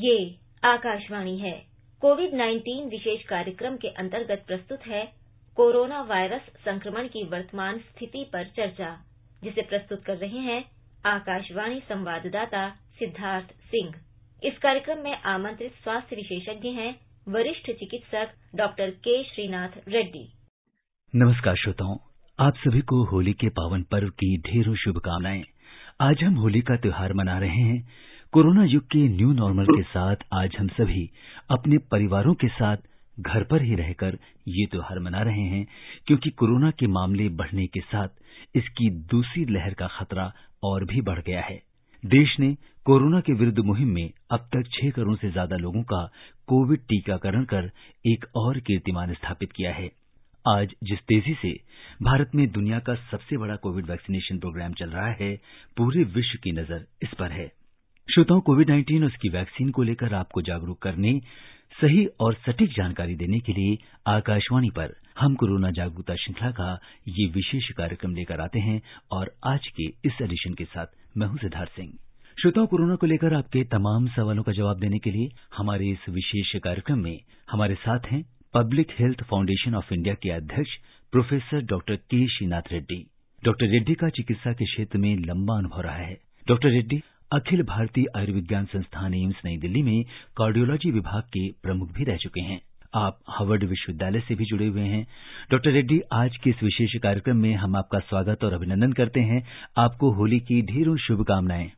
ये आकाशवाणी है। कोविड-19 विशेष कार्यक्रम के अंतर्गत प्रस्तुत है कोरोना वायरस संक्रमण की वर्तमान स्थिति पर चर्चा, जिसे प्रस्तुत कर रहे हैं आकाशवाणी संवाददाता सिद्धार्थ सिंह। इस कार्यक्रम में आमंत्रित स्वास्थ्य विशेषज्ञ हैं वरिष्ठ चिकित्सक डॉक्टर के श्रीनाथ रेड्डी। नमस्कार श्रोताओं, आप सभी को होली के पावन पर्व की ढेरों शुभकामनाएं। आज हम होली का त्योहार मना रहे हैं। कोरोना युग के न्यू नॉर्मल के साथ आज हम सभी अपने परिवारों के साथ घर पर ही रहकर ये त्योहार मना रहे हैं, क्योंकि कोरोना के मामले बढ़ने के साथ इसकी दूसरी लहर का खतरा और भी बढ़ गया है। देश ने कोरोना के विरुद्ध मुहिम में अब तक 6 करोड़ से ज्यादा लोगों का कोविड टीकाकरण कर एक और कीर्तिमान स्थापित किया है। आज जिस तेजी से भारत में दुनिया का सबसे बड़ा कोविड वैक्सीनेशन प्रोग्राम चल रहा है, पूरे विश्व की नजर इस पर है। श्रोताओं, कोविड-19 और उसकी वैक्सीन को लेकर आपको जागरूक करने, सही और सटीक जानकारी देने के लिए आकाशवाणी पर हम कोरोना जागरूकता श्रृंखला का ये विशेष कार्यक्रम लेकर आते हैं और आज के इस एडिशन के साथ मैं हूं सिद्धार्थ सिंह। श्रोताओं, कोरोना को लेकर आपके तमाम सवालों का जवाब देने के लिए हमारे इस विशेष कार्यक्रम में हमारे साथ हैं public health foundation of India के अध्यक्ष प्रोफेसर डॉक्टर के श्रीनाथ रेड्डी। डॉक्टर रेड्डी का चिकित्सा के क्षेत्र में लंबा अनुभव रहा है। डॉक्टर रेड्डी अखिल भारतीय आयुर्विज्ञान संस्थान एम्स नई दिल्ली में कार्डियोलॉजी विभाग के प्रमुख भी रह चुके हैं। आप हार्वर्ड विश्वविद्यालय से भी जुड़े हुए हैं। डॉक्टर रेड्डी, आज के इस विशेष कार्यक्रम में हम आपका स्वागत और अभिनंदन करते हैं। आपको होली की ढेरों शुभकामनाएं।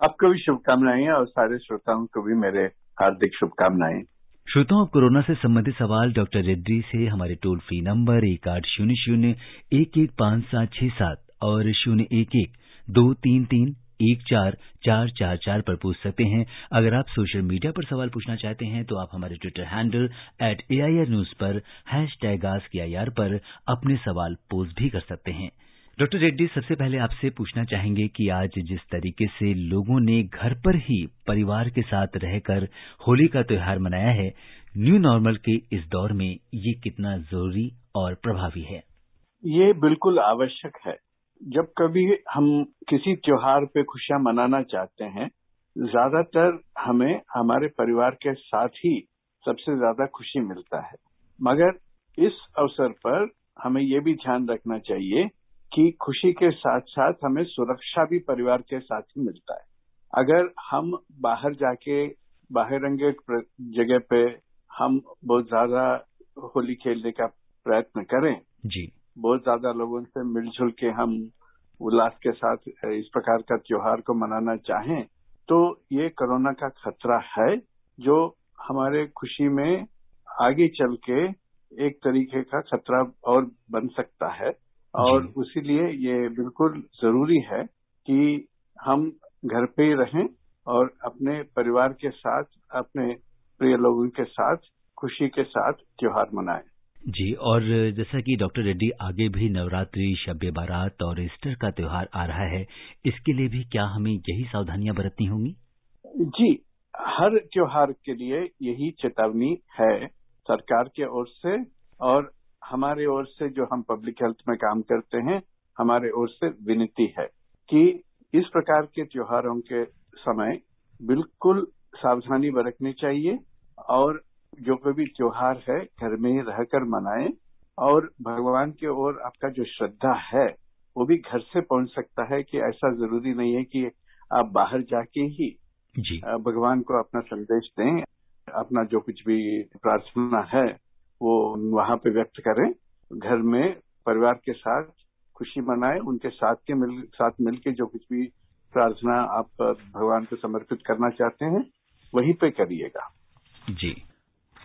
आपको भी शुभकामनाएं और सारे श्रोताओं को भी मेरे हार्दिक शुभकामनाएं। श्रोताओं, अब कोरोना से संबंधित सवाल डॉक्टर रेड्डी से हमारे टोल फ्री नंबर 1800-115767 और 011-233-14444 पर पूछ सकते हैं। अगर आप सोशल मीडिया पर सवाल पूछना चाहते हैं तो आप हमारे ट्विटर हैंडल @AIR News पर #AskAIR पर अपने सवाल पोस्ट भी कर सकते हैं। डॉक्टर रेड्डी, सबसे पहले आपसे पूछना चाहेंगे कि आज जिस तरीके से लोगों ने घर पर ही परिवार के साथ रहकर होली का त्योहार मनाया है, न्यू नॉर्मल के इस दौर में ये कितना जरूरी और प्रभावी है? ये बिल्कुल आवश्यक है। जब कभी हम किसी त्योहार पे खुशियां मनाना चाहते हैं, ज्यादातर हमें हमारे परिवार के साथ ही सबसे ज्यादा खुशी मिलता है। मगर इस अवसर पर हमें ये भी ध्यान रखना चाहिए कि खुशी के साथ साथ हमें सुरक्षा भी परिवार के साथ ही मिलता है। अगर हम बाहर जाके बहिरंगे जगह पे हम बहुत ज्यादा होली खेलने का प्रयत्न करें जी, बहुत ज्यादा लोगों से मिलजुल के हम उल्लास के साथ इस प्रकार का त्योहार को मनाना चाहें, तो ये कोरोना का खतरा है जो हमारे खुशी में आगे चल के एक तरीके का खतरा और बन सकता है। और इसीलिए ये बिल्कुल जरूरी है कि हम घर पे ही रहें और अपने परिवार के साथ, अपने प्रिय लोगों के साथ खुशी के साथ त्योहार मनाएं। जी, और जैसा कि डॉक्टर रेड्डी आगे भी नवरात्रि, शब-ए-बारात और ईस्टर का त्योहार आ रहा है, इसके लिए भी क्या हमें यही सावधानियां बरतनी होंगी? जी, हर त्योहार के लिए यही चेतावनी है सरकार के ओर से और हमारे ओर से, जो हम पब्लिक हेल्थ में काम करते हैं, हमारे ओर से विनती है कि इस प्रकार के त्योहारों के समय बिल्कुल सावधानी बरतनी चाहिए और जो कोई भी त्योहार है घर में ही रहकर मनाएं। और भगवान की ओर आपका जो श्रद्धा है वो भी घर से पहुंच सकता है कि ऐसा जरूरी नहीं है कि आप बाहर जाके ही भगवान को अपना संदेश दें। अपना जो कुछ भी प्रार्थना है वो वहां पे व्यक्त करें। घर में परिवार के साथ खुशी मनाएं, उनके साथ मिलके जो कुछ भी प्रार्थना आप भगवान को समर्पित करना चाहते हैं वहीं पे करिएगा। जी,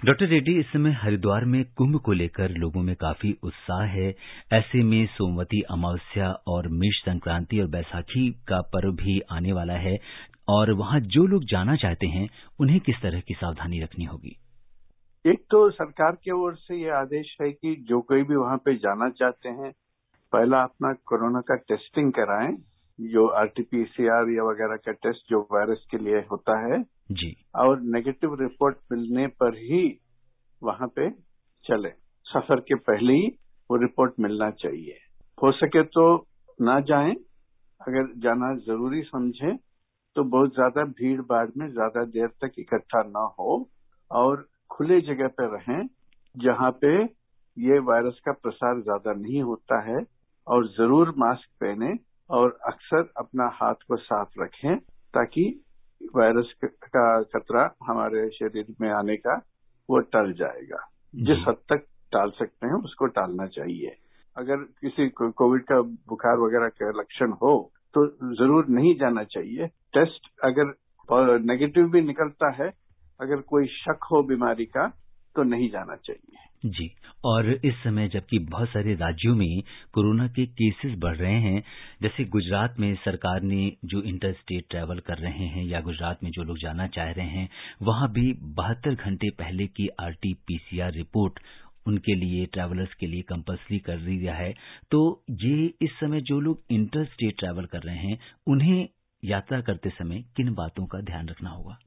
डॉक्टर रेड्डी, इस समय हरिद्वार में कुंभ को लेकर लोगों में काफी उत्साह है। ऐसे में सोमवती अमावस्या और मेष संक्रांति और बैसाखी का पर्व भी आने वाला है और वहां जो लोग जाना चाहते हैं उन्हें किस तरह की सावधानी रखनी होगी? एक तो सरकार की ओर से ये आदेश है कि जो कोई भी वहां पे जाना चाहते हैं, पहला अपना कोरोना का टेस्टिंग कराएं, जो RT-PCR या वगैरह का टेस्ट जो वायरस के लिए होता है जी, और नेगेटिव रिपोर्ट मिलने पर ही वहां पे चले। सफर के पहले ही वो रिपोर्ट मिलना चाहिए। हो सके तो ना जाएं, अगर जाना जरूरी समझें तो बहुत ज्यादा भीड़ भाड़ में ज्यादा देर तक इकट्ठा ना हो और खुले जगह पे रहें जहां पे ये वायरस का प्रसार ज्यादा नहीं होता है, और जरूर मास्क पहने और अक्सर अपना हाथ को साफ रखें ताकि वायरस का खतरा हमारे शरीर में आने का वो टल जाएगा। जिस हद तक टाल सकते हैं उसको टालना चाहिए। अगर किसी को कोविड का बुखार वगैरह के लक्षण हो तो जरूर नहीं जाना चाहिए। टेस्ट अगर नेगेटिव भी निकलता है, अगर कोई शक हो बीमारी का तो नहीं जाना चाहिए। जी, और इस समय जबकि बहुत सारे राज्यों में कोरोना के केसेस बढ़ रहे हैं, जैसे गुजरात में सरकार ने जो इंटर स्टेट ट्रैवल कर रहे हैं या गुजरात में जो लोग जाना चाह रहे हैं, वहां भी 72 घंटे पहले की RT-PCR रिपोर्ट उनके लिए, ट्रैवलर्स के लिए कंपल्सरी कर दिया है। तो ये इस समय जो लोग इंटर स्टेट ट्रैवल कर रहे हैं, उन्हें यात्रा करते समय किन बातों का ध्यान रखना होगा?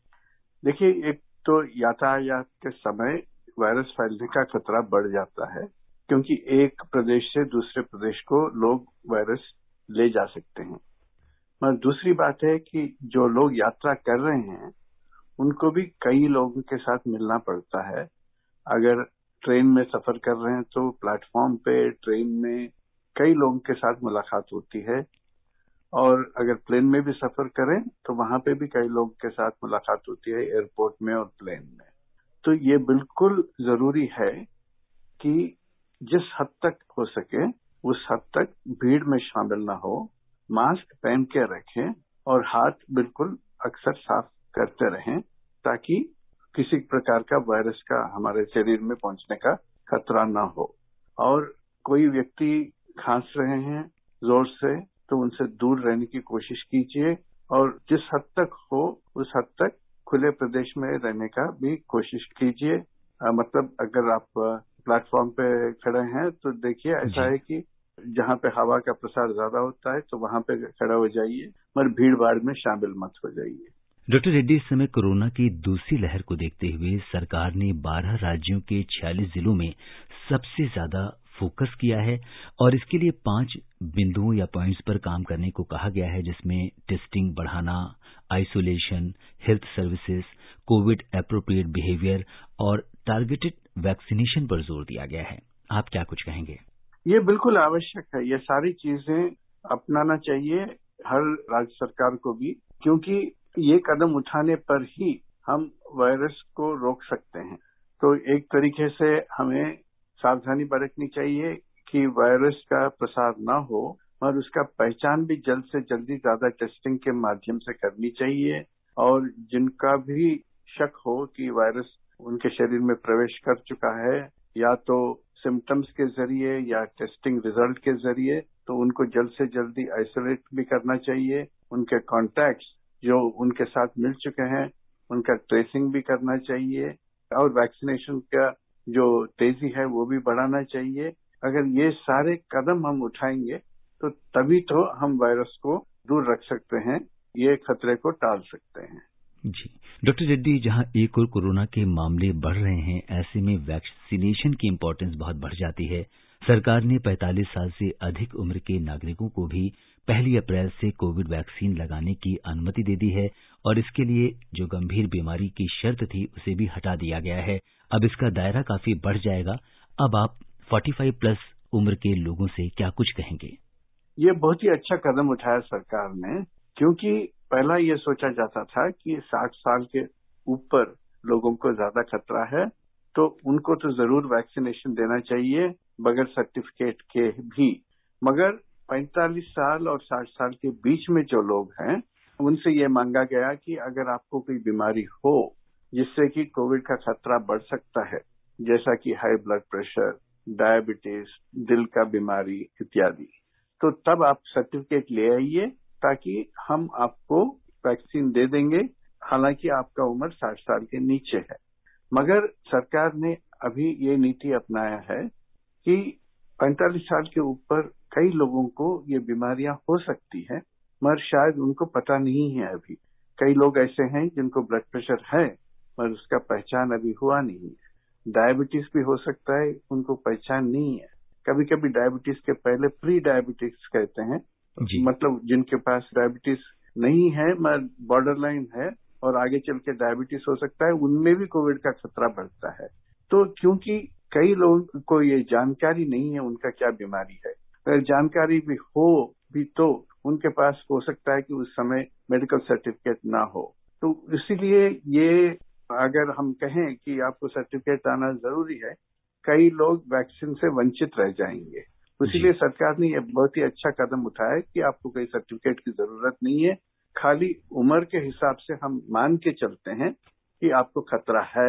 देखिए, एक तो यातायात के समय वायरस फैलने का खतरा बढ़ जाता है, क्योंकि एक प्रदेश से दूसरे प्रदेश को लोग वायरस ले जा सकते हैं। मगर दूसरी बात है कि जो लोग यात्रा कर रहे हैं उनको भी कई लोगों के साथ मिलना पड़ता है। अगर ट्रेन में सफर कर रहे हैं तो प्लेटफॉर्म पे ट्रेन में कई लोगों के साथ मुलाकात होती है, और अगर प्लेन में भी सफर करें तो वहां पे भी कई लोगों के साथ मुलाकात होती है, एयरपोर्ट में और प्लेन में। तो ये बिल्कुल जरूरी है कि जिस हद तक हो सके उस हद तक भीड़ में शामिल ना हो, मास्क पहन के रखें और हाथ बिल्कुल अक्सर साफ करते रहें ताकि किसी प्रकार का वायरस का हमारे शरीर में पहुंचने का खतरा ना हो। और कोई व्यक्ति खांस रहे हैं जोर से तो उनसे दूर रहने की कोशिश कीजिए, और जिस हद तक हो उस हद तक खुले प्रदेश में रहने का भी कोशिश कीजिए। मतलब अगर आप प्लेटफॉर्म पे खड़े हैं तो देखिए ऐसा है कि जहां पे हवा का प्रसार ज्यादा होता है तो वहां पे खड़ा हो जाइए, मगर भीड़ भाड़ में शामिल मत हो जाइए। डॉक्टर रेड्डी, इस समय कोरोना की दूसरी लहर को देखते हुए सरकार ने 12 राज्यों के 46 जिलों में सबसे ज्यादा फोकस किया है और इसके लिए 5 बिंदुओं या पॉइंट्स पर काम करने को कहा गया है, जिसमें टेस्टिंग बढ़ाना, isolation, health services, Covid appropriate behaviour और टारगेटेड वैक्सीनेशन पर जोर दिया गया है। आप क्या कुछ कहेंगे? ये बिल्कुल आवश्यक है। ये सारी चीजें अपनाना चाहिए हर राज्य सरकार को भी, क्योंकि ये कदम उठाने पर ही हम वायरस को रोक सकते हैं। तो एक तरीके से हमें सावधानी बरतनी चाहिए कि वायरस का प्रसार ना हो, और उसका पहचान भी जल्द से जल्दी ज्यादा टेस्टिंग के माध्यम से करनी चाहिए। और जिनका भी शक हो कि वायरस उनके शरीर में प्रवेश कर चुका है, या तो सिम्टम्स के जरिए या टेस्टिंग रिजल्ट के जरिए, तो उनको जल्द से जल्दी आइसोलेट भी करना चाहिए। उनके कॉन्टैक्ट्स जो उनके साथ मिल चुके हैं उनका ट्रेसिंग भी करना चाहिए, और वैक्सीनेशन का जो तेजी है वो भी बढ़ाना चाहिए। अगर ये सारे कदम हम उठाएंगे तो तभी तो हम वायरस को दूर रख सकते हैं, ये खतरे को टाल सकते हैं। जी डॉक्टर रेड्डी, जहां एक और कोरोना के मामले बढ़ रहे हैं, ऐसे में वैक्सीनेशन की इम्पोर्टेंस बहुत बढ़ जाती है। सरकार ने 45 साल से अधिक उम्र के नागरिकों को भी 1 अप्रैल से कोविड वैक्सीन लगाने की अनुमति दे दी है, और इसके लिए जो गंभीर बीमारी की शर्त थी उसे भी हटा दिया गया है। अब इसका दायरा काफी बढ़ जाएगा। अब आप 45+ उम्र के लोगों से क्या कुछ कहेंगे? ये बहुत ही अच्छा कदम उठाया सरकार ने, क्योंकि पहला ये सोचा जाता था कि 60 साल के ऊपर लोगों को ज्यादा खतरा है, तो उनको तो जरूर वैक्सीनेशन देना चाहिए बगैर सर्टिफिकेट के भी। मगर 45 साल और 60 साल के बीच में जो लोग हैं उनसे ये मांगा गया कि अगर आपको कोई बीमारी हो जिससे कि कोविड का खतरा बढ़ सकता है, जैसा कि हाई ब्लड प्रेशर, डायबिटीज, दिल का बीमारी इत्यादि, तो तब आप सर्टिफिकेट ले आइए ताकि हम आपको वैक्सीन दे देंगे, हालांकि आपका उम्र 60 साल के नीचे है। मगर सरकार ने अभी ये नीति अपनाया है कि 45 साल के ऊपर कई लोगों को ये बीमारियां हो सकती हैं, मगर शायद उनको पता नहीं है। अभी कई लोग ऐसे हैं जिनको ब्लड प्रेशर है मगर उसका पहचान अभी हुआ नहीं है। डायबिटीज भी हो सकता है, उनको पहचान नहीं है। कभी कभी डायबिटीज के पहले प्री डायबिटीज कहते हैं, मतलब जिनके पास डायबिटीज नहीं है, बॉर्डर लाइन है और आगे चल के डायबिटीज हो सकता है, उनमें भी कोविड का खतरा बढ़ता है। तो क्योंकि कई लोगों को ये जानकारी नहीं है उनका क्या बीमारी है, अगर जानकारी भी हो भी तो उनके पास हो सकता है कि उस समय मेडिकल सर्टिफिकेट ना हो। तो इसीलिए ये अगर हम कहें कि आपको सर्टिफिकेट आना जरूरी है, कई लोग वैक्सीन से वंचित रह जाएंगे। इसीलिए सरकार ने यह बहुत ही अच्छा कदम उठाया है कि आपको कोई सर्टिफिकेट की जरूरत नहीं है, खाली उम्र के हिसाब से हम मान के चलते हैं कि आपको खतरा है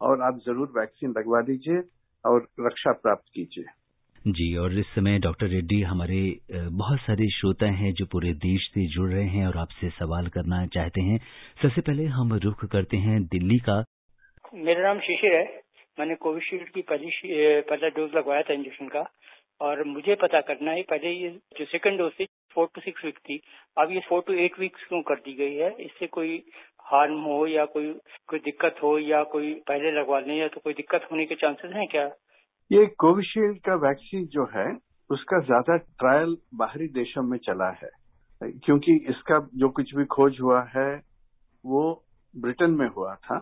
और आप जरूर वैक्सीन लगवा लीजिए और रक्षा प्राप्त कीजिए। जी, और इस समय डॉक्टर रेड्डी, हमारे बहुत सारे श्रोता हैं जो पूरे देश से जुड़ रहे हैं और आपसे सवाल करना चाहते हैं। सबसे पहले हम रुख करते हैं दिल्ली का। मेरा नाम शिशिर है। मैंने कोविशील्ड की पहला डोज लगवाया था इंजेक्शन का, और मुझे पता करना है पहले ये जो सेकंड डोज थी 4 to 6 वीक थी, अब ये 4 to 8 वीक्स क्यों कर दी गई है? इससे कोई हार्म हो या कोई दिक्कत हो, या कोई पहले लगवा लें या तो कोई दिक्कत होने के चांसेस हैं क्या? ये कोविशील्ड का वैक्सीन जो है उसका ज्यादा ट्रायल बाहरी देशों में चला है, क्योंकि इसका जो कुछ भी खोज हुआ है वो ब्रिटेन में हुआ था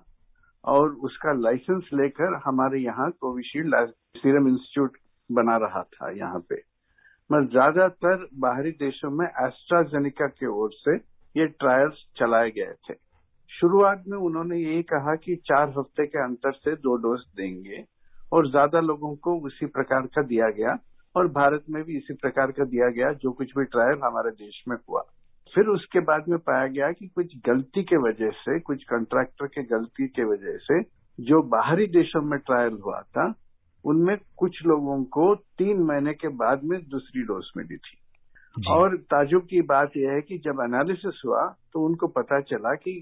और उसका लाइसेंस लेकर हमारे यहाँ कोविशील्ड सीरम इंस्टीट्यूट बना रहा था यहाँ पे। मगर ज्यादातर बाहरी देशों में एस्ट्राजेनेका की ओर से ये ट्रायल्स चलाए गए थे। शुरुआत में उन्होंने यही कहा कि 4 हफ्ते के अंतर से 2 डोज देंगे और ज्यादा लोगों को उसी प्रकार का दिया गया और भारत में भी इसी प्रकार का दिया गया जो कुछ भी ट्रायल हमारे देश में हुआ। फिर उसके बाद में पाया गया कि कुछ गलती के वजह से, कुछ कॉन्ट्रैक्टर के गलती के वजह से जो बाहरी देशों में ट्रायल हुआ था उनमें कुछ लोगों को 3 महीने के बाद में दूसरी डोज मिली थी। और ताज्जुब की बात यह है कि जब एनालिसिस हुआ तो उनको पता चला कि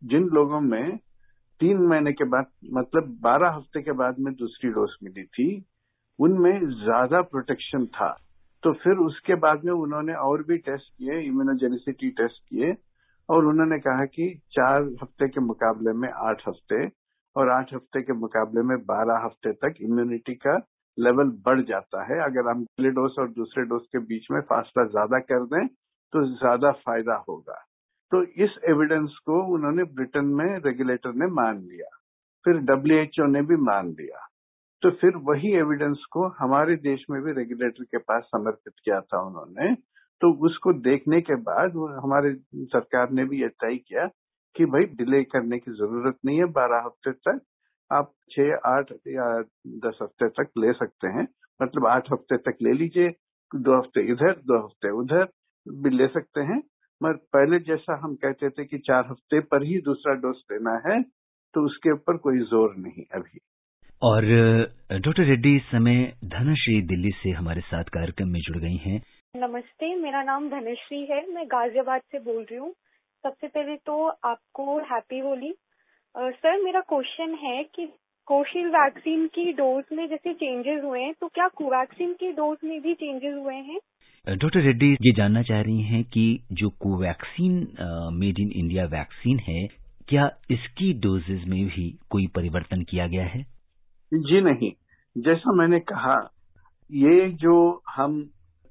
जिन लोगों में 3 महीने के बाद मतलब 12 हफ्ते के बाद में दूसरी डोज मिली थी उनमें ज्यादा प्रोटेक्शन था। तो फिर उसके बाद में उन्होंने और भी टेस्ट किए, इम्यूनोजेनिसिटी टेस्ट किए, और उन्होंने कहा कि 4 हफ्ते के मुकाबले में 8 हफ्ते और 8 हफ्ते के मुकाबले में 12 हफ्ते तक इम्यूनिटी का लेवल बढ़ जाता है। अगर हम पहले डोज और दूसरे डोज के बीच में फासला ज्यादा कर दें तो ज्यादा फायदा होगा। तो इस एविडेंस को उन्होंने ब्रिटेन में रेगुलेटर ने मान लिया, फिर WHO ने भी मान लिया। तो फिर वही एविडेंस को हमारे देश में भी रेगुलेटर के पास समर्पित किया था उन्होंने। तो उसको देखने के बाद हमारे सरकार ने भी ये तय किया कि भाई डिले करने की जरूरत नहीं है, 12 हफ्ते तक आप 6, 8 या 10 हफ्ते तक ले सकते हैं। मतलब 8 हफ्ते तक ले लीजिए, 2 हफ्ते इधर 2 हफ्ते उधर भी ले सकते हैं। मगर पहले जैसा हम कहते थे कि 4 हफ्ते पर ही दूसरा डोज लेना है, तो उसके ऊपर कोई जोर नहीं अभी। और डॉक्टर रेड्डी, इस समय धनश्री दिल्ली से हमारे साथ कार्यक्रम में जुड़ गई हैं। नमस्ते, मेरा नाम धनश्री है, मैं गाजियाबाद से बोल रही हूँ। सबसे पहले तो आपको हैप्पी होली। सर, मेरा क्वेश्चन है कि कोविशील्ड वैक्सीन की डोज में जैसे चेंजेस हुए हैं, तो क्या कोवैक्सीन की डोज में भी चेंजेस हुए हैं? डॉक्टर रेड्डी ये जानना चाह रही हैं कि जो Covaxin made in India vaccine है, क्या इसकी डोजेज में भी कोई परिवर्तन किया गया है? जी नहीं, जैसा मैंने कहा, ये जो हम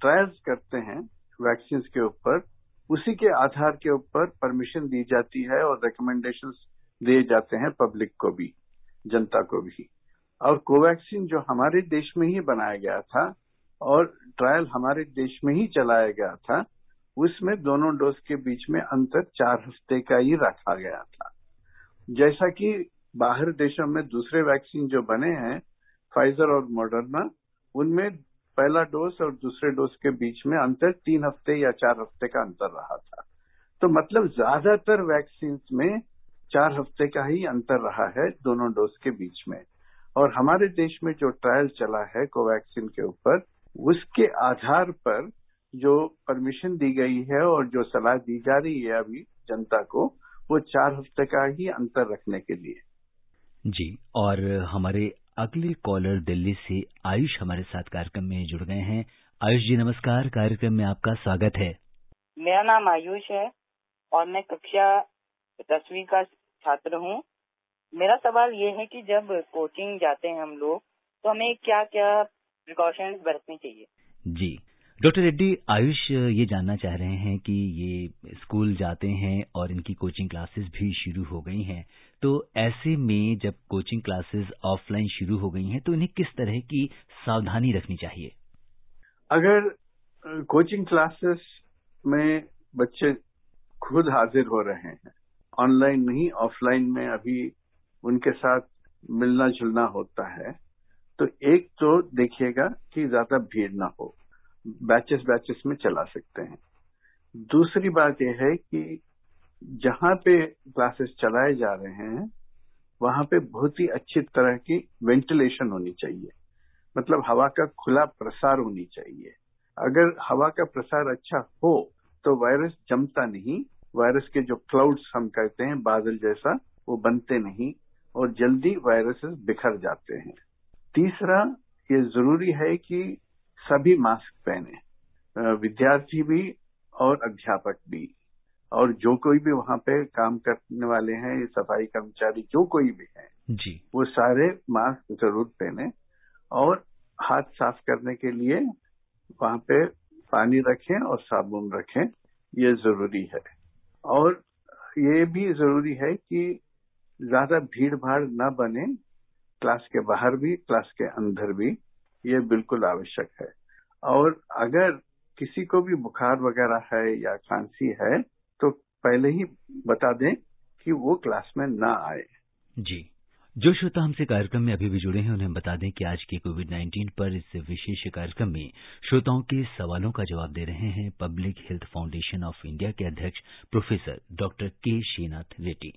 ट्रायल्स करते हैं वैक्सीन के ऊपर, उसी के आधार के ऊपर परमिशन दी जाती है और रिकमेंडेशंस दिए जाते हैं पब्लिक को भी, जनता को भी। और कोवैक्सीन जो हमारे देश में ही बनाया गया था और ट्रायल हमारे देश में ही चलाया गया था, उसमें दोनों डोज के बीच में अंतर 4 हफ्ते का ही रखा गया था। जैसा कि बाहर देशों में दूसरे वैक्सीन जो बने हैं, फाइजर और मॉडर्ना, उनमें पहला डोज और दूसरे डोज के बीच में अंतर 3 हफ्ते या 4 हफ्ते का अंतर रहा था। तो मतलब ज्यादातर वैक्सीन में 4 हफ्ते का ही अंतर रहा है दोनों डोज के बीच में। और हमारे देश में जो ट्रायल चला है कोवैक्सीन के ऊपर, उसके आधार पर जो परमिशन दी गई है और जो सलाह दी जा रही है अभी जनता को, वो 4 हफ्ते का ही अंतर रखने के लिए। जी, और हमारे अगले कॉलर दिल्ली से आयुष हमारे साथ कार्यक्रम में जुड़ गए हैं। आयुष जी नमस्कार, कार्यक्रम में आपका स्वागत है। मेरा नाम आयुष है और मैं कक्षा 10वीं का छात्र हूँ। मेरा सवाल ये है कि जब कोचिंग जाते हैं हम लोग, तो हमें क्या क्या प्रिकॉशंस बरतनी चाहिए? जी, डॉक्टर रेड्डी, आयुष ये जानना चाह रहे हैं कि ये स्कूल जाते हैं और इनकी कोचिंग क्लासेस भी शुरू हो गई हैं, तो ऐसे में जब कोचिंग क्लासेस ऑफलाइन शुरू हो गई हैं तो इन्हें किस तरह की सावधानी रखनी चाहिए? अगर कोचिंग क्लासेस में बच्चे खुद हाजिर हो रहे हैं, ऑनलाइन नहीं ऑफलाइन में अभी उनके साथ मिलना जुलना होता है, तो एक तो देखिएगा कि ज्यादा भीड़ ना हो, बैचेस में चला सकते हैं। दूसरी बात यह है कि जहां पे क्लासेस चलाए जा रहे हैं वहां पे बहुत ही अच्छी तरह की वेंटिलेशन होनी चाहिए, मतलब हवा का खुला प्रसार होनी चाहिए। अगर हवा का प्रसार अच्छा हो तो वायरस जमता नहीं, वायरस के जो क्लाउड्स हम कहते हैं बादल जैसा, वो बनते नहीं और जल्दी वायरसेस बिखर जाते हैं। तीसरा, ये जरूरी है कि सभी मास्क पहने, विद्यार्थी भी और अध्यापक भी, और जो कोई भी वहां पे काम करने वाले हैं, सफाई कर्मचारी जो कोई भी है जी, वो सारे मास्क जरूर पहने और हाथ साफ करने के लिए वहां पे पानी रखें और साबुन रखें, ये जरूरी है। और ये भी जरूरी है कि ज्यादा भीड़ भाड़ न बने, क्लास के बाहर भी क्लास के अंदर भी, ये बिल्कुल आवश्यक है। और अगर किसी को भी बुखार वगैरह है या खांसी है तो पहले ही बता दें कि वो क्लास में ना आए। जी, जो श्रोता हमसे कार्यक्रम में अभी भी जुड़े हैं उन्हें बता दें कि आज के कोविड-19 पर इस विशेष कार्यक्रम में श्रोताओं के सवालों का जवाब दे रहे हैं public health foundation of India के अध्यक्ष प्रोफेसर डॉक्टर के श्रीनाथ रेड्डी।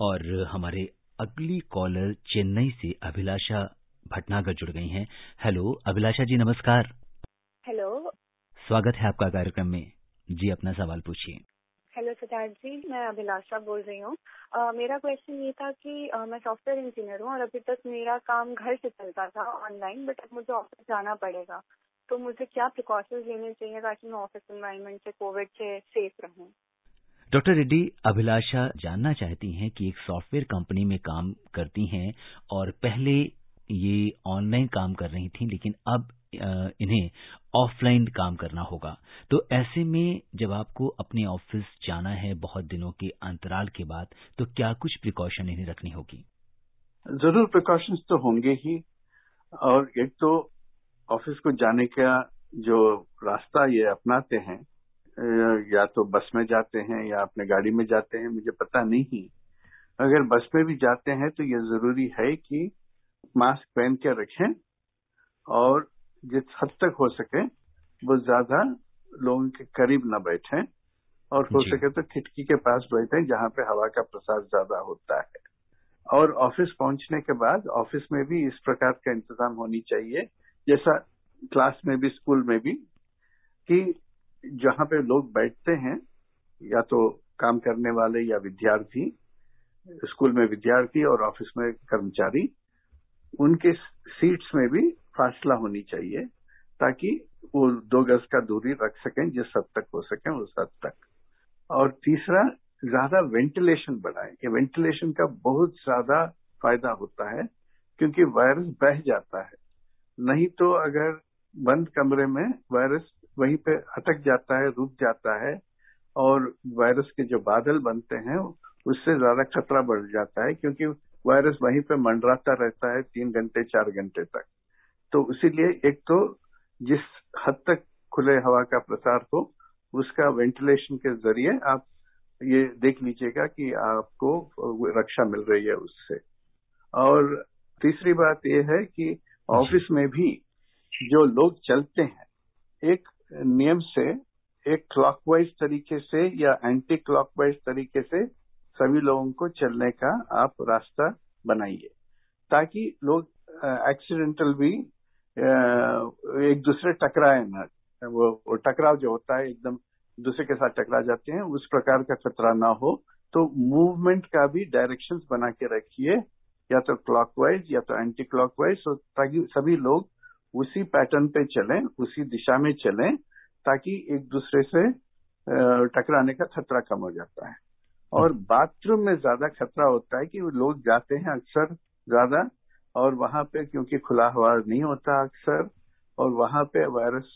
और हमारे अगली कॉलर चेन्नई से अभिलाषा भटनागर जुड़ गई हैं। हेलो अभिलाषा जी, नमस्कार। हेलो, स्वागत है आपका कार्यक्रम में। जी, अपना सवाल पूछिए। हेलो सिद्धार्थ जी, मैं अभिलाषा बोल रही हूँ। मेरा क्वेश्चन ये था कि मैं सॉफ्टवेयर इंजीनियर हूँ और अभी तक मेरा काम घर से चलता था ऑनलाइन, बट अब मुझे ऑफिस जाना पड़ेगा, तो मुझे क्या प्रिकॉशंस लेने चाहिए ताकि मैं ऑफिस एनवायरनमेंट से कोविड से सेफ रहूँ? डॉक्टर रेड्डी, अभिलाषा जानना चाहती हैं कि एक सॉफ्टवेयर कंपनी में काम करती हैं और पहले ये ऑनलाइन काम कर रही थी, लेकिन अब इन्हें ऑफलाइन काम करना होगा। तो ऐसे में जब आपको अपने ऑफिस जाना है बहुत दिनों के अंतराल के बाद, तो क्या कुछ प्रिकॉशन इन्हें रखनी होगी? जरूर प्रिकॉशंस तो होंगे ही। और एक तो ऑफिस को जाने का जो रास्ता ये अपनाते हैं, या तो बस में जाते हैं या अपने गाड़ी में जाते हैं, मुझे पता नहीं। अगर बस में भी जाते हैं तो ये जरूरी है कि मास्क पहन के रखें और जिस हद तक हो सके वो ज्यादा लोगों के करीब न बैठें और हो सके तो खिड़की के पास बैठें जहां पे हवा का प्रसार ज्यादा होता है। और ऑफिस पहुंचने के बाद ऑफिस में भी इस प्रकार का इंतजाम होनी चाहिए, जैसा क्लास में भी स्कूल में भी, कि जहां पे लोग बैठते हैं, या तो काम करने वाले या विद्यार्थी, स्कूल में विद्यार्थी और ऑफिस में कर्मचारी, उनके सीट्स में भी फासला होनी चाहिए ताकि वो 2 गज का दूरी रख सकें, जिस हद तक हो सके उस हद तक। और तीसरा, ज्यादा वेंटिलेशन बढ़ाएं। ये वेंटिलेशन का बहुत ज्यादा फायदा होता है क्योंकि वायरस बह जाता है, नहीं तो अगर बंद कमरे में वायरस वहीं पे अटक जाता है, रुक जाता है और वायरस के जो बादल बनते हैं उससे ज्यादा खतरा बढ़ जाता है, क्योंकि वायरस वहीं पे मंडराता रहता है 3 घंटे 4 घंटे तक। तो इसीलिए एक तो जिस हद तक खुले हवा का प्रसार हो उसका वेंटिलेशन के जरिए आप ये देख लीजिएगा कि आपको रक्षा मिल रही है उससे। और तीसरी बात ये है कि ऑफिस में भी जो लोग चलते हैं, एक नियम से, एक क्लॉकवाइज तरीके से या एंटी क्लॉकवाइज तरीके से सभी लोगों को चलने का आप रास्ता बनाइए ताकि लोग एक्सीडेंटल भी एक दूसरे टकराए ना। वो टकराव जो होता है एकदम दूसरे के साथ टकरा जाते हैं, उस प्रकार का खतरा ना हो। तो मूवमेंट का भी डायरेक्शंस बना के रखिए, या तो क्लॉकवाइज या तो एंटी क्लॉकवाइज, ताकि सभी लोग उसी पैटर्न पे चलें, उसी दिशा में चलें, ताकि एक दूसरे से टकराने का खतरा कम हो जाता है। और बाथरूम में ज्यादा खतरा होता है कि लोग जाते हैं अक्सर ज्यादा, और वहां पे क्योंकि खुला हवा नहीं होता अक्सर, और वहां पे वायरस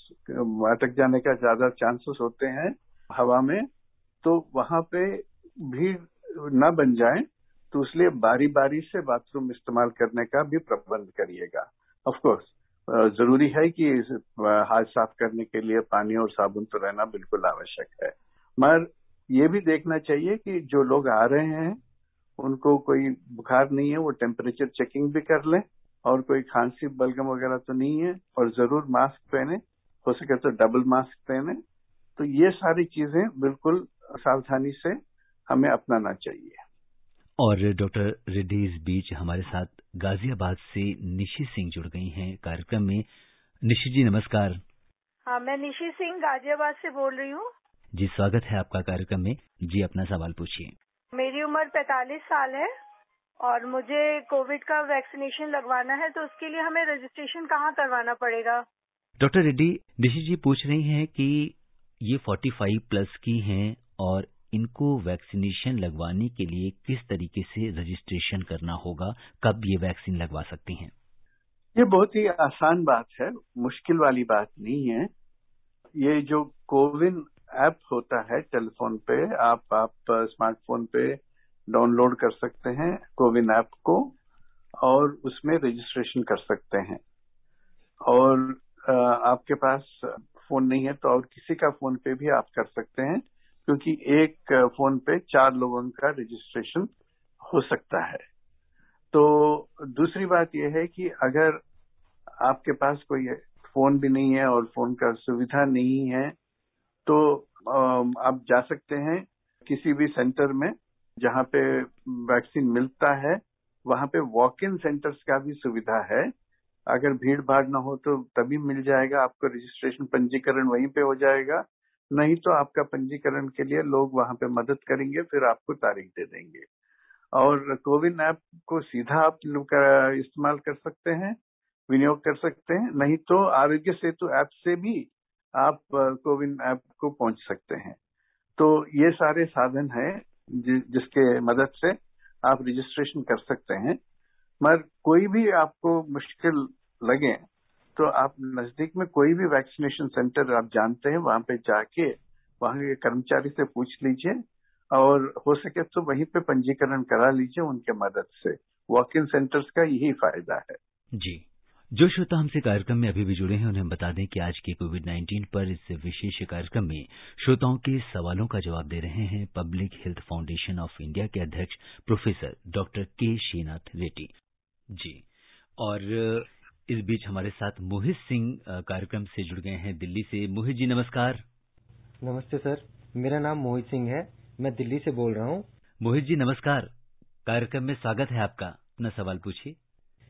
अटक जाने का ज्यादा चांसेस होते हैं हवा में, तो वहां पे भीड़ न बन जाए, तो इसलिए बारी बारी से बाथरूम इस्तेमाल करने का भी प्रबंध करिएगा। ऑफ कोर्स जरूरी है कि हाथ साफ करने के लिए पानी और साबुन तो रहना बिल्कुल आवश्यक है, मगर ये भी देखना चाहिए कि जो लोग आ रहे हैं उनको कोई बुखार नहीं है, वो टेम्परेचर चेकिंग भी कर लें, और कोई खांसी बलगम वगैरह तो नहीं है, और जरूर मास्क पहने, हो सके तो डबल मास्क पहने। तो ये सारी चीजें बिल्कुल सावधानी से हमें अपनाना चाहिए। और डॉक्टर रेड्डी इस बीच हमारे साथ गाजियाबाद से निशी सिंह जुड़ गई हैं कार्यक्रम में। निशी जी नमस्कार। हाँ, मैं निशी सिंह गाजियाबाद से बोल रही हूँ। जी स्वागत है आपका कार्यक्रम में। जी अपना सवाल पूछिए। मेरी उम्र 45 साल है और मुझे कोविड का वैक्सीनेशन लगवाना है, तो उसके लिए हमें रजिस्ट्रेशन कहाँ करवाना पड़ेगा? डॉक्टर रेड्डी, निशी जी पूछ रही हैं कि ये 45 प्लस की हैं और इनको वैक्सीनेशन लगवाने के लिए किस तरीके से रजिस्ट्रेशन करना होगा, कब ये वैक्सीन लगवा सकती हैं? ये बहुत ही आसान बात है, मुश्किल वाली बात नहीं है। ये जो कोविन ऐप होता है टेलीफोन पे, आप स्मार्टफोन पे डाउनलोड कर सकते हैं कोविन ऐप को, और उसमें रजिस्ट्रेशन कर सकते हैं। और आपके पास फोन नहीं है तो और किसी का फोन पे भी आप कर सकते हैं, क्योंकि एक फोन पे 4 लोगों का रजिस्ट्रेशन हो सकता है। तो दूसरी बात यह है कि अगर आपके पास कोई फोन भी नहीं है और फोन का सुविधा नहीं है, तो आप जा सकते हैं किसी भी सेंटर में जहां पे वैक्सीन मिलता है, वहां पे वॉक इन सेंटर्स का भी सुविधा है। अगर भीड़ भाड़ ना हो तो तभी मिल जाएगा आपको रजिस्ट्रेशन, पंजीकरण वहीं पे हो जाएगा। नहीं तो आपका पंजीकरण के लिए लोग वहां पे मदद करेंगे, फिर आपको तारीख दे देंगे। और कोविन ऐप को सीधा आप इस्तेमाल कर सकते हैं, विनियोग कर सकते हैं, नहीं तो आरोग्य सेतु ऐप से भी आप कोविन ऐप को पहुंच सकते हैं। तो ये सारे साधन हैं जिसके मदद से आप रजिस्ट्रेशन कर सकते हैं। मगर कोई भी आपको मुश्किल लगे तो आप नजदीक में कोई भी वैक्सीनेशन सेंटर आप जानते हैं, वहां पे जाके वहां के कर्मचारी से पूछ लीजिए, और हो सके तो वहीं पे पंजीकरण करा लीजिए उनके मदद से। वॉक इन सेंटर्स का यही फायदा है। जी, जो श्रोता हमसे कार्यक्रम में अभी भी जुड़े हैं उन्हें हम बता दें कि आज के कोविड-19 पर इस विशेष कार्यक्रम में श्रोताओं के सवालों का जवाब दे रहे हैं public health foundation of India के अध्यक्ष प्रोफेसर डॉक्टर के श्रीनाथ रेड्डी जी। और इस बीच हमारे साथ मोहित सिंह कार्यक्रम से जुड़ गए हैं दिल्ली से। मोहित जी नमस्कार। नमस्ते सर, मेरा नाम मोहित सिंह है, मैं दिल्ली से बोल रहा हूँ। मोहित जी नमस्कार, कार्यक्रम में स्वागत है आपका। अपना सवाल पूछिए।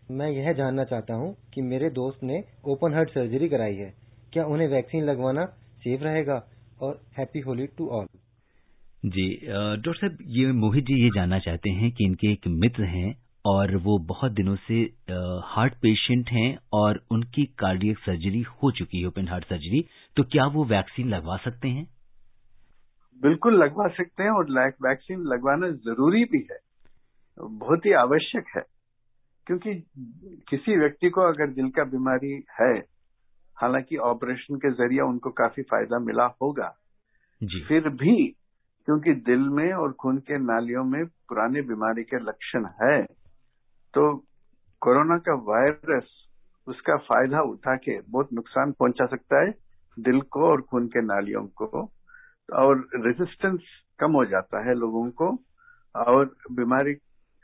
मैं यह जानना चाहता हूँ कि मेरे दोस्त ने ओपन हार्ट सर्जरी कराई है, क्या उन्हें वैक्सीन लगवाना सेफ रहेगा? और हैप्पी होली टू ऑल। जी डॉक्टर साहब, ये मोहित जी ये जानना चाहते हैं कि इनके एक मित्र हैं और वो बहुत दिनों से हार्ट पेशेंट हैं और उनकी कार्डियक सर्जरी हो चुकी है, ओपन हार्ट सर्जरी, तो क्या वो वैक्सीन लगवा सकते हैं? बिल्कुल लगवा सकते हैं, और वैक्सीन लगवाना जरूरी भी है, बहुत ही आवश्यक है। क्योंकि किसी व्यक्ति को अगर दिल का बीमारी है, हालांकि ऑपरेशन के जरिए उनको काफी फायदा मिला होगा जी, फिर भी क्योंकि दिल में और खून के नालियों में पुरानी बीमारी के लक्षण है, तो कोरोना का वायरस उसका फायदा उठा के बहुत नुकसान पहुंचा सकता है दिल को और खून के नालियों को, और रेजिस्टेंस कम हो जाता है लोगों को, और बीमारी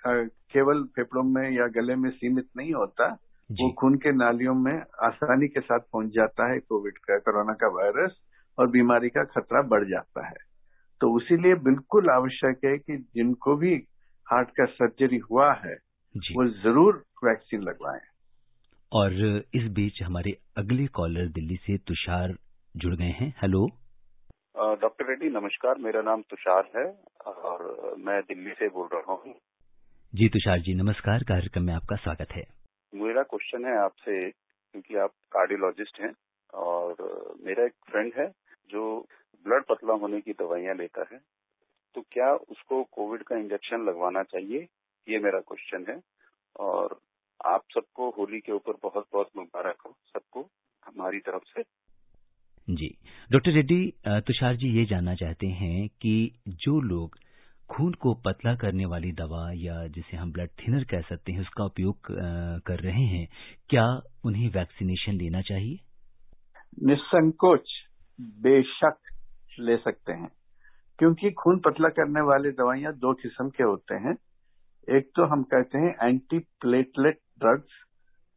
केवल फेफड़ों में या गले में सीमित नहीं होता, वो खून के नालियों में आसानी के साथ पहुंच जाता है कोरोना का वायरस, और बीमारी का खतरा बढ़ जाता है। तो इसीलिए बिल्कुल आवश्यक है कि जिनको भी हार्ट का सर्जरी हुआ है वो जरूर वैक्सीन लगवाएं। और इस बीच हमारे अगले कॉलर दिल्ली से तुषार जुड़ गए हैं। हेलो डॉक्टर रेड्डी नमस्कार, मेरा नाम तुषार है और मैं दिल्ली से बोल रहा हूँ। जी तुषार जी नमस्कार, कार्यक्रम में आपका स्वागत है। मेरा क्वेश्चन है आपसे, क्योंकि आप कार्डियोलॉजिस्ट हैं और मेरा एक फ्रेंड है जो ब्लड पतला होने की दवाइयाँ लेता है, तो क्या उसको कोविड का इंजेक्शन लगवाना चाहिए? ये मेरा क्वेश्चन है। और आप सबको होली के ऊपर बहुत बहुत मुबारक हो सबको। हमारी तरफ से। जी डॉक्टर रेड्डी, तुषार जी ये जानना चाहते हैं कि जो लोग खून को पतला करने वाली दवा या जिसे हम ब्लड थिनर कह सकते हैं उसका उपयोग कर रहे हैं, क्या उन्हें वैक्सीनेशन लेना चाहिए? निसंकोच बेशक ले सकते हैं, क्योंकि खून पतला करने वाली दवाइयां दो किस्म के होते हैं। एक तो हम कहते हैं एंटी प्लेटलेट ड्रग्स,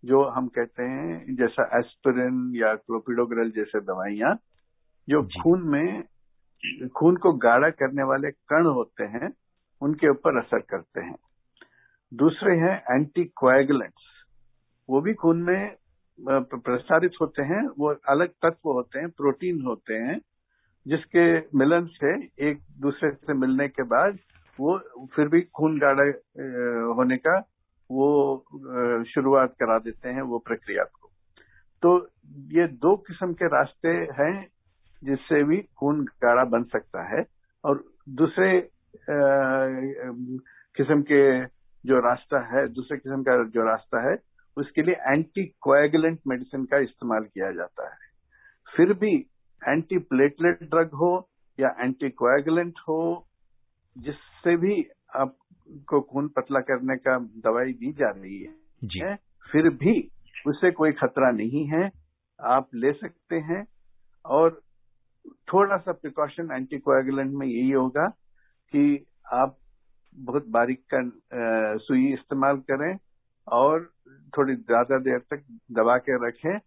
जो हम कहते हैं जैसा एस्पिरिन या क्लोपिडोग्रेल जैसे दवाइयां, जो खून को गाढ़ा करने वाले कण होते हैं उनके ऊपर असर करते हैं। दूसरे हैं एंटी कोएगुलेंट्स, वो भी खून में प्रसारित होते हैं। वो अलग तत्व होते हैं, प्रोटीन होते हैं, जिसके मिलन से एक दूसरे से मिलने के बाद वो फिर भी खून गाढ़ा होने का वो शुरुआत करा देते हैं वो प्रक्रिया को। तो ये दो किस्म के रास्ते हैं जिससे भी खून गाढ़ा बन सकता है। और दूसरे किस्म के जो रास्ता है, दूसरे किस्म का जो रास्ता है, उसके लिए एंटी कोएगुलेंट मेडिसिन का इस्तेमाल किया जाता है। फिर भी एंटी प्लेटलेट ड्रग हो या एंटी कोएगुलेंट हो, जिससे भी आपको खून पतला करने का दवाई दी जा रही है, फिर भी उससे कोई खतरा नहीं है, आप ले सकते हैं। और थोड़ा सा प्रिकॉशन एंटी कोएगुलेंट में यही होगा कि आप बहुत बारीक का सुई इस्तेमाल करें और थोड़ी ज्यादा देर तक दबा के रखें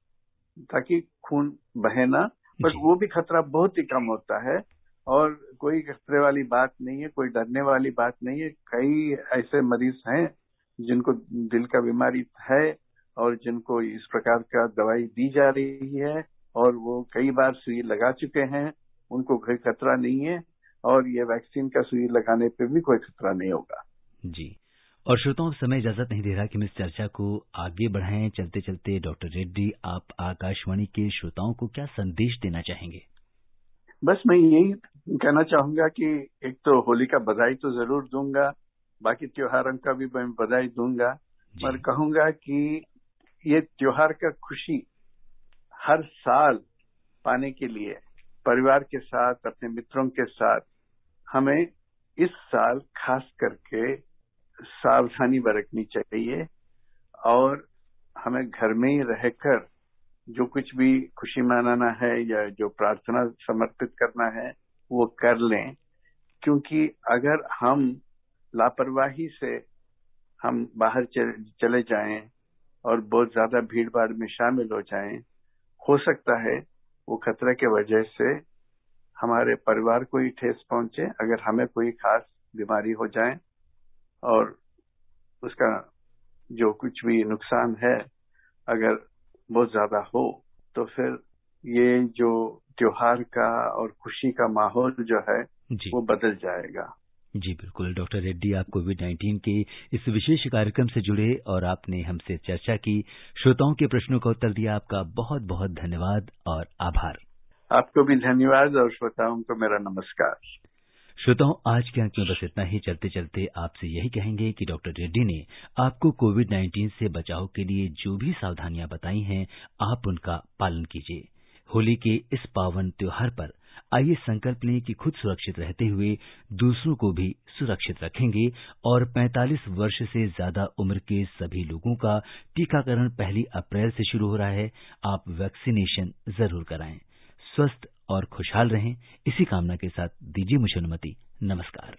ताकि खून बहे ना, बट वो भी खतरा बहुत ही कम होता है और कोई खतरे वाली बात नहीं है, कोई डरने वाली बात नहीं है। कई ऐसे मरीज हैं जिनको दिल का बीमारी है और जिनको इस प्रकार का दवाई दी जा रही है और वो कई बार सुई लगा चुके हैं, उनको कोई खतरा नहीं है और ये वैक्सीन का सुई लगाने पे भी कोई खतरा नहीं होगा। जी, और श्रोताओं, समय इजाजत नहीं दे रहा कि हम इस चर्चा को आगे बढ़ाएं। चलते चलते डॉक्टर रेड्डी, आप आकाशवाणी के श्रोताओं को क्या संदेश देना चाहेंगे? बस मैं यही कहना चाहूंगा कि एक तो होली का बधाई तो जरूर दूंगा, बाकी त्योहारों का भी मैं बधाई दूंगा, और कहूंगा कि ये त्योहार का खुशी हर साल पाने के लिए परिवार के साथ, अपने मित्रों के साथ हमें इस साल खास करके सावधानी बरतनी चाहिए और हमें घर में ही रहकर जो कुछ भी खुशी मनाना है या जो प्रार्थना समर्पित करना है वो कर लें। क्योंकि अगर हम लापरवाही से हम बाहर चले जाएं और बहुत ज्यादा भीड़ भाड़ में शामिल हो जाएं, हो सकता है वो खतरे के वजह से हमारे परिवार को ही ठेस पहुंचे। अगर हमें कोई खास बीमारी हो जाए और उसका जो कुछ भी नुकसान है अगर बहुत ज्यादा हो, तो फिर ये जो त्योहार का और खुशी का माहौल जो है वो बदल जाएगा। जी बिल्कुल डॉक्टर रेड्डी, आप कोविड-19 के इस विशेष कार्यक्रम से जुड़े और आपने हमसे चर्चा की, श्रोताओं के प्रश्नों का उत्तर दिया। आपका बहुत बहुत धन्यवाद और आभार। आपको भी धन्यवाद और श्रोताओं को मेरा नमस्कार। श्रोताओं, आज के अंक में बस इतना ही। चलते चलते आपसे यही कहेंगे कि डॉक्टर रेड्डी ने आपको कोविड-19 से बचाव के लिए जो भी सावधानियां बताई हैं, आप उनका पालन कीजिए। होली के इस पावन त्योहार पर आइए संकल्प लें कि खुद सुरक्षित रहते हुए दूसरों को भी सुरक्षित रखेंगे और 45 वर्ष से ज्यादा उम्र के सभी लोगों का टीकाकरण 1 अप्रैल से शुरू हो रहा है। आप वैक्सीनेशन जरूर कराएं। स्वस्थ और खुशहाल रहें, इसी कामना के साथ दीजिए मुझे अनुमति। नमस्कार।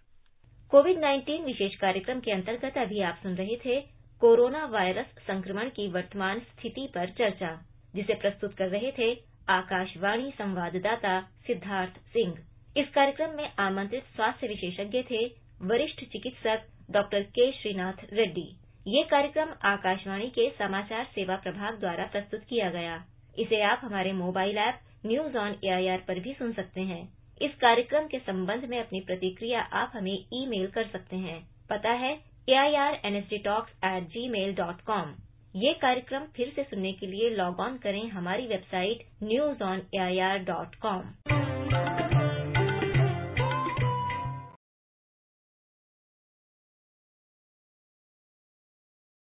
कोविड-19 विशेष कार्यक्रम के अंतर्गत अभी आप सुन रहे थे कोरोना वायरस संक्रमण की वर्तमान स्थिति पर चर्चा, जिसे प्रस्तुत कर रहे थे आकाशवाणी संवाददाता सिद्धार्थ सिंह। इस कार्यक्रम में आमंत्रित स्वास्थ्य विशेषज्ञ थे वरिष्ठ चिकित्सक डॉक्टर के श्रीनाथ रेड्डी। ये कार्यक्रम आकाशवाणी के समाचार सेवा प्रभाग द्वारा प्रस्तुत किया गया। इसे आप हमारे mobile app news on AIR पर भी सुन सकते हैं। इस कार्यक्रम के संबंध में अपनी प्रतिक्रिया आप हमें ईमेल कर सकते हैं। पता है AIRNSDtalks@gmail.com। ये कार्यक्रम फिर से सुनने के लिए लॉग ऑन करें हमारी वेबसाइट newsonair.com।